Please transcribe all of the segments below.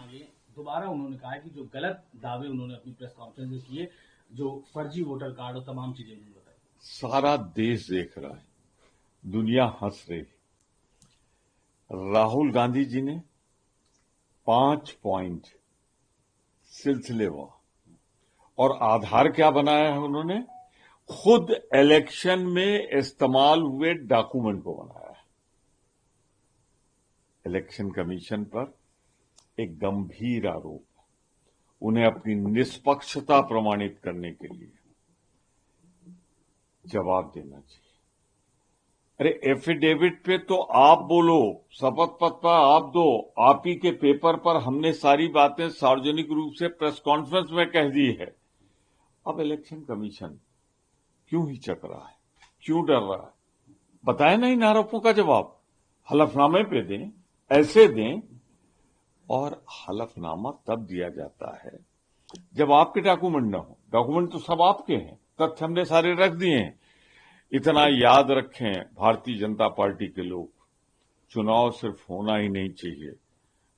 आगे दोबारा उन्होंने कहा है कि जो गलत दावे उन्होंने अपनी प्रेस कॉन्फ्रेंस में किए, जो फर्जी वोटर कार्ड और तमाम चीजें उन्होंने बताई। सारा देश देख रहा है, दुनिया हंस रही। राहुल गांधी जी ने 5 पॉइंट सिलसिलेवार और आधार क्या बनाया है, उन्होंने खुद इलेक्शन में इस्तेमाल हुए डॉक्यूमेंट को बनाया है। इलेक्शन कमीशन पर एक गंभीर आरोप, उन्हें अपनी निष्पक्षता प्रमाणित करने के लिए जवाब देना चाहिए। अरे एफिडेविट पे तो आप बोलो, शपथ पत्र आप दो, आप ही के पेपर पर हमने सारी बातें सार्वजनिक रूप से प्रेस कॉन्फ्रेंस में कह दी है। अब इलेक्शन कमीशन क्यों हिचक रहा है, क्यों डर रहा है? बताए ना इन आरोपों का जवाब, हलफनामे पे दें, ऐसे दें। और हलफनामा तब दिया जाता है जब आपके डॉक्यूमेंट ना हो। डॉक्यूमेंट तो सब आपके हैं, तथ्य हमने सारे रख दिए हैं। इतना याद रखें भारतीय जनता पार्टी के लोग, चुनाव सिर्फ होना ही नहीं चाहिए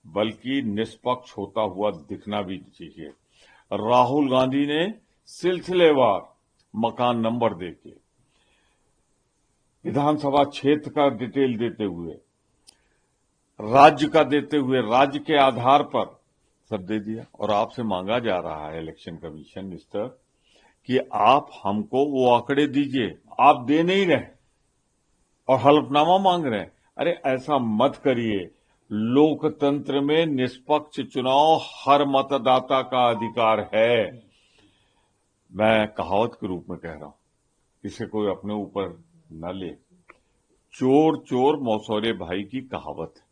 बल्कि निष्पक्ष होता हुआ दिखना भी चाहिए। राहुल गांधी ने सिलसिलेवार मकान नंबर देके, विधानसभा क्षेत्र का डिटेल देते हुए, राज्य का देते हुए, राज्य के आधार पर सब दे दिया। और आपसे मांगा जा रहा है इलेक्शन कमीशन इस तरह कि आप हमको वो आंकड़े दीजिए, आप दे नहीं रहे और हलफनामा मांग रहे हैं। अरे ऐसा मत करिए। लोकतंत्र में निष्पक्ष चुनाव हर मतदाता का अधिकार है। मैं कहावत के रूप में कह रहा हूं, इसे कोई अपने ऊपर न ले। चोर चोर मौसौरे भाई की कहावत है।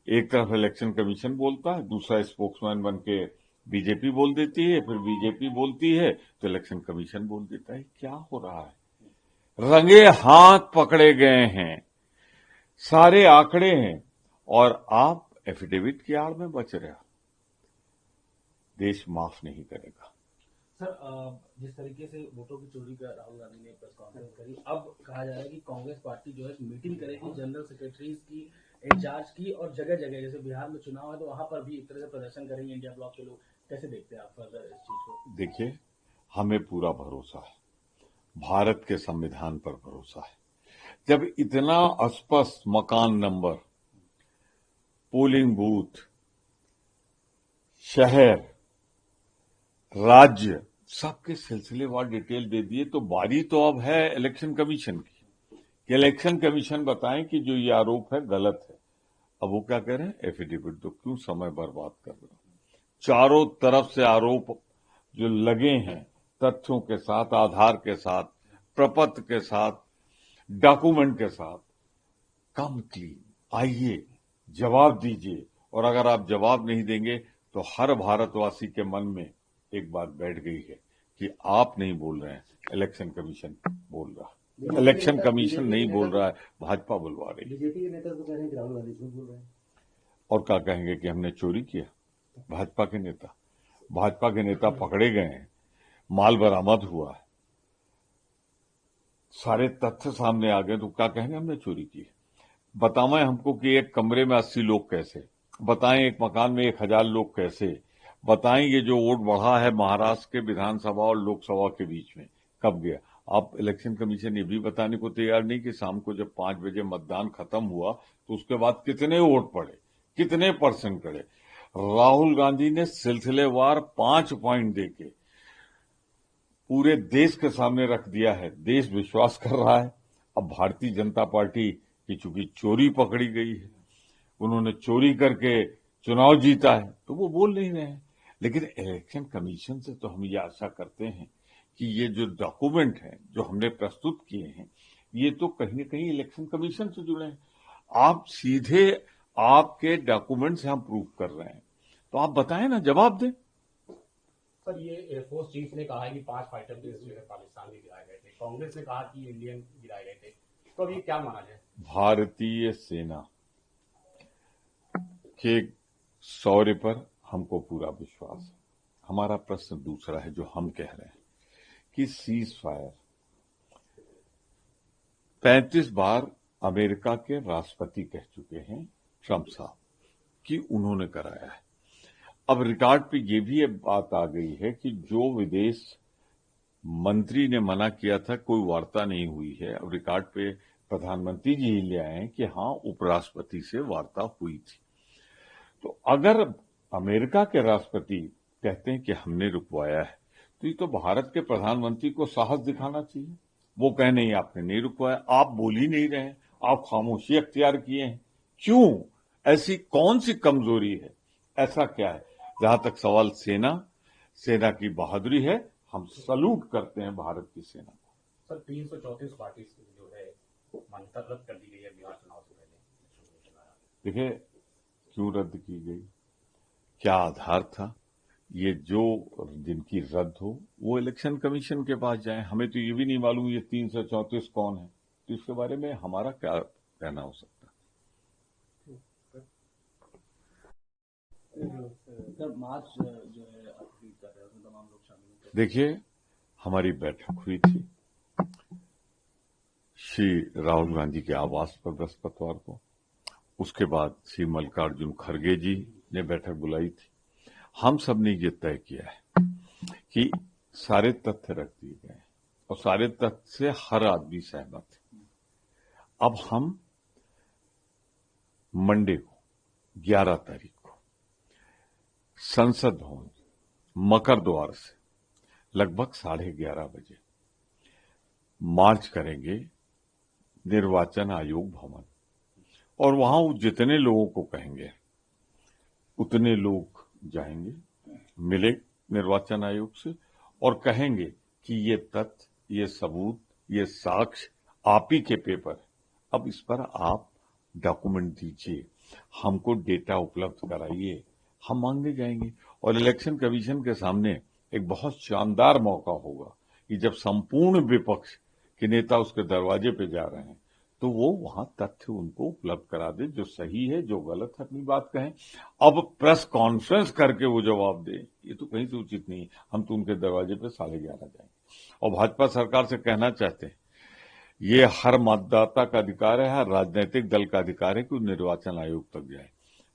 एक तरफ इलेक्शन कमीशन बोलता है, दूसरा स्पोक्समैन बन के बीजेपी बोल देती है, फिर बीजेपी बोलती है तो इलेक्शन कमीशन बोल देता है। क्या हो रहा है? रंगे हाथ पकड़े गए हैं, सारे आंकड़े हैं और आप एफिडेविट की आड़ में बच रहे हो। देश माफ नहीं करेगा। सर, जिस तरीके से वोटों की चोरी का राहुल गांधी ने प्रेस कॉन्फ्रेंस करी, अब कहा जा रहा है कि कांग्रेस पार्टी जो है मीटिंग करेगी जनरल सेक्रेटरीज की, इंचार्ज की, और जगह जगह जैसे बिहार में चुनाव है तो वहां पर भी एक तरह से प्रदर्शन करेंगे इंडिया ब्लॉक के लोग। कैसे देखते हैं आप फर्दर इस चीज को? देखिए, हमें पूरा भरोसा है, भारत के संविधान पर भरोसा है। जब इतना स्पष्ट मकान नंबर, पोलिंग बूथ, शहर, राज्य सबके सिलसिलेवार डिटेल दे दिए तो बारी तो अब है इलेक्शन कमीशन की कि इलेक्शन कमीशन बताएं कि जो ये आरोप है गलत है। अब वो क्या कह रहे हैं? एफिडेविट दो। क्यों समय बर्बाद कर रहे हो? चारों तरफ से आरोप जो लगे हैं, तथ्यों के साथ, आधार के साथ, प्रपत्र के साथ, डॉक्यूमेंट के साथ, कम क्लीन। आइए जवाब दीजिए। और अगर आप जवाब नहीं देंगे तो हर भारतवासी के मन में एक बात बैठ गई है कि आप नहीं बोल रहे हैं, इलेक्शन कमीशन बोल रहा है। इलेक्शन कमीशन नहीं बोल रहा है, भाजपा बुलवा रही है। बीजेपी के नेता तो कह रहे हैं कि राहुल गांधी झूठ बोल रहे हैं। और क्या कहेंगे कि हमने चोरी किया? भाजपा के नेता पकड़े गए हैं, माल बरामद हुआ है, सारे तथ्य सामने आ गए तो क्या कहेंगे हमने चोरी की? बताएं हमको कि एक कमरे में 80 लोग कैसे, बताएं एक मकान में 1000 लोग कैसे, बताएं ये जो वोट बढ़ा है महाराष्ट्र के विधानसभा और लोकसभा के बीच में कब गया? आप इलेक्शन कमीशन ये भी बताने को तैयार नहीं कि शाम को जब 5 बजे मतदान खत्म हुआ तो उसके बाद कितने वोट पड़े, कितने परसेंट पड़े। राहुल गांधी ने सिलसिलेवार 5 पॉइंट देके पूरे देश के सामने रख दिया है। देश विश्वास कर रहा है। अब भारतीय जनता पार्टी की चूंकि चोरी पकड़ी गई है, उन्होंने चोरी करके चुनाव जीता है तो वो बोल नहीं रहे हैं। लेकिन इलेक्शन कमीशन से तो हम ये आशा करते हैं कि ये जो डॉक्यूमेंट हैं जो हमने प्रस्तुत किए हैं, ये तो कहीं न कहीं इलेक्शन कमीशन से जुड़े हैं। आप सीधे आपके डॉक्यूमेंट से हम प्रूव कर रहे हैं, तो आप बताएं ना, जवाब दें। सर, ये एयरफोर्स चीफ ने कहा है कि 5 फाइटर जेट जो है पाकिस्तान में गिराए गए थे, कांग्रेस ने कहा कि इंडियन गिराए गए थे, तो अब ये क्या माना जाए? भारतीय सेना के शौर्य पर हमको पूरा विश्वास है। हमारा प्रश्न दूसरा है जो हम कह रहे हैं कि सीज फायर 35 बार अमेरिका के राष्ट्रपति कह चुके हैं ट्रंप साहब कि उन्होंने कराया है। अब रिकॉर्ड पे ये भी एक बात आ गई है कि जो विदेश मंत्री ने मना किया था कोई वार्ता नहीं हुई है, अब रिकॉर्ड पे प्रधानमंत्री जी ही ले आए हैं कि हाँ उपराष्ट्रपति से वार्ता हुई थी। तो अगर अमेरिका के राष्ट्रपति कहते हैं कि हमने रुकवाया है, तो ये तो भारत के प्रधानमंत्री को साहस दिखाना चाहिए। वो कहे नहीं आपने नहीं रुकवाया, आप बोल ही नहीं रहे हैं, आप खामोशी अख्तियार किए हैं, क्यों? ऐसी कौन सी कमजोरी है, ऐसा क्या है? जहां तक सवाल सेना की बहादुरी है, हम सल्यूट करते हैं भारत की सेना को। सर 334 पार्टी जो है मान्यता रद्द कर दी गई है बिहार चुनाव से पहले। देखिए क्यों रद्द की गई, क्या आधार था? ये जो जिनकी रद्द हो वो इलेक्शन कमीशन के पास जाए, हमें तो ये भी नहीं मालूम ये 334 कौन है, तो इसके बारे में हमारा क्या कहना हो सकता है? सर मार्च जो है अपील कर रहे हैं उसमें तमाम लोग शामिल हैं। देखिए हमारी बैठक हुई थी श्री राहुल गांधी के आवास पर बृहस्पतिवार को, उसके बाद श्री मल्लिकार्जुन खड़गे जी ने बैठक बुलाई थी। हम सब ने ये तय किया है कि सारे तथ्य रख दिए गए और सारे तथ्य से हर आदमी सहमत है। अब हम मंडे को 11 तारीख को संसद भवन मकर द्वार से लगभग 11:30 बजे मार्च करेंगे निर्वाचन आयोग भवन, और वहां जितने लोगों को कहेंगे उतने लोग जाएंगे, मिले निर्वाचन आयोग से और कहेंगे कि ये तथ्य, ये सबूत, ये साक्ष्य आप ही के पेपर है, अब इस पर आप डॉक्यूमेंट दीजिए, हमको डेटा उपलब्ध कराइए, हम मांगने जाएंगे। और इलेक्शन कमीशन के सामने एक बहुत शानदार मौका होगा कि जब संपूर्ण विपक्ष के नेता उसके दरवाजे पे जा रहे हैं तो वो वहां तथ्य उनको उपलब्ध करा दे, जो सही है जो गलत है अपनी बात कहें। अब प्रेस कॉन्फ्रेंस करके वो जवाब दे, ये तो कहीं से उचित नहीं। हम तो उनके दरवाजे पे 11:30 जाएंगे। और भाजपा सरकार से कहना चाहते हैं, ये हर मतदाता का अधिकार है, हर राजनीतिक दल का अधिकार है कि निर्वाचन आयोग तक जाए,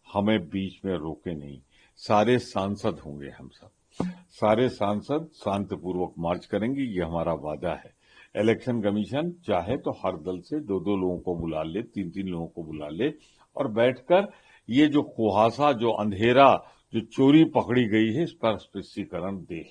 हमें बीच में रोके नहीं। सारे सांसद होंगे, हम सब सारे सांसद शांतिपूर्वक मार्च करेंगे, ये हमारा वादा है। इलेक्शन कमीशन चाहे तो हर दल से 2-2 लोगों को बुला ले, 3-3 लोगों को बुला ले और बैठकर ये जो कुहासा, जो अंधेरा, जो चोरी पकड़ी गई है, इस पर स्पष्टीकरण दे।